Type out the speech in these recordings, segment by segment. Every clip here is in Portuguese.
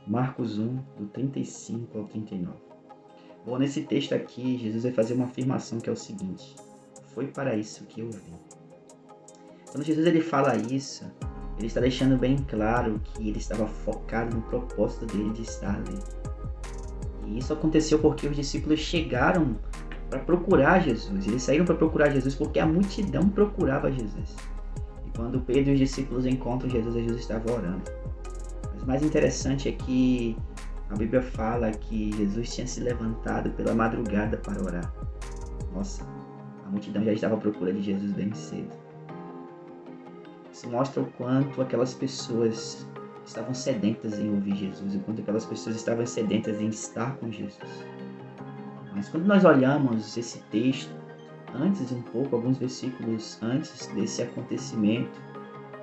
Marcos 1, do 35 ao 39. Bom, nesse texto aqui, Jesus vai fazer uma afirmação que é o seguinte: foi para isso que eu vim. Quando Jesus ele fala isso, ele está deixando bem claro que ele estava focado no propósito dele de estar ali. E isso aconteceu porque os discípulos chegaram para procurar Jesus. Eles saíram para procurar Jesus porque a multidão procurava Jesus. E quando Pedro e os discípulos encontram Jesus, Jesus estava orando. Mas o mais interessante é que a Bíblia fala que Jesus tinha se levantado pela madrugada para orar. Nossa, a multidão já estava à procura de Jesus bem cedo. Isso mostra o quanto aquelas pessoas estavam sedentas em ouvir Jesus, o quanto aquelas pessoas estavam sedentas em estar com Jesus. Mas quando nós olhamos esse texto, antes um pouco, alguns versículos antes desse acontecimento,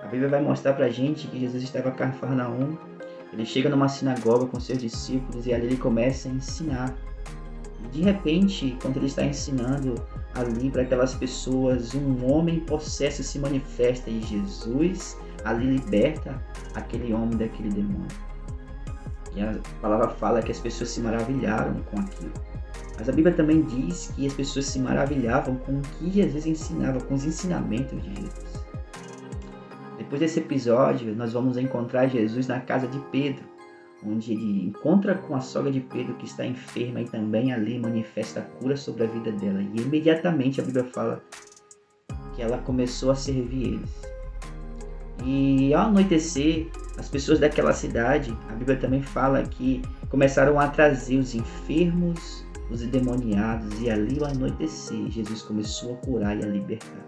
a Bíblia vai mostrar pra gente que Jesus estava em Cafarnaum. Ele chega numa sinagoga com seus discípulos e ali ele começa a ensinar. E de repente, quando ele está ensinando ali para aquelas pessoas, um homem possesso se manifesta e Jesus ali liberta aquele homem daquele demônio. E a palavra fala que as pessoas se maravilharam com aquilo. Mas a Bíblia também diz que as pessoas se maravilhavam com o que Jesus ensinava, com os ensinamentos de Jesus. Depois desse episódio, nós vamos encontrar Jesus na casa de Pedro, onde ele encontra com a sogra de Pedro que está enferma e também ali manifesta a cura sobre a vida dela. E imediatamente a Bíblia fala que ela começou a servir eles. E ao anoitecer, as pessoas daquela cidade, a Bíblia também fala que começaram a trazer os enfermos, os endemoniados, e ali ao anoitecer, Jesus começou a curar e a libertar.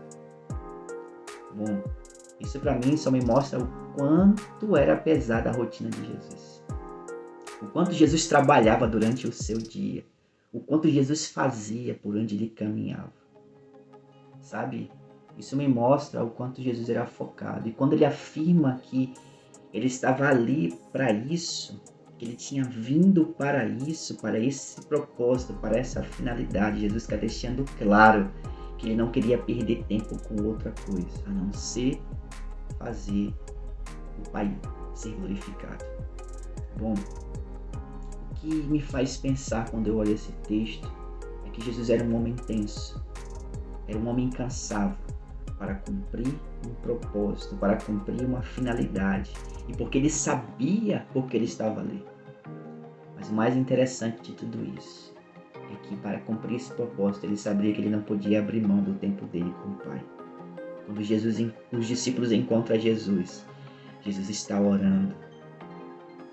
Bom, isso para mim só me mostra o quanto era pesada a rotina de Jesus. O quanto Jesus trabalhava durante o seu dia. O quanto Jesus fazia por onde ele caminhava. Sabe? Isso me mostra o quanto Jesus era focado. E quando ele afirma que ele estava ali para isso, que ele tinha vindo para isso, para esse propósito, para essa finalidade, Jesus está deixando claro que ele não queria perder tempo com outra coisa, a não ser fazer o Pai ser glorificado. Bom, o que me faz pensar quando eu olho esse texto é que Jesus era um homem intenso, era um homem incansável para cumprir um propósito, para cumprir uma finalidade, e porque ele sabia porque ele estava ali. Mas o mais interessante de tudo isso é que para cumprir esse propósito, ele sabia que ele não podia abrir mão do tempo dele com o Pai. Quando os discípulos encontram Jesus, Jesus está orando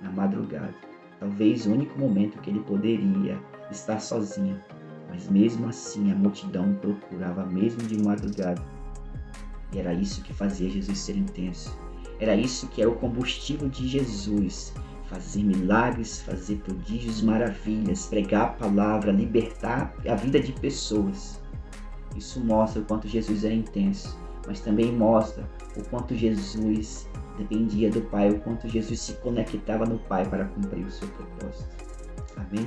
na madrugada. Talvez o único momento que ele poderia estar sozinho. Mas mesmo assim a multidão procurava mesmo de madrugada. E era isso que fazia Jesus ser intenso. Era isso que era o combustível de Jesus. Fazer milagres, fazer prodígios, maravilhas, pregar a palavra, libertar a vida de pessoas. Isso mostra o quanto Jesus era intenso. Mas também mostra o quanto Jesus dependia do Pai, o quanto Jesus se conectava no Pai para cumprir o seu propósito. Amém?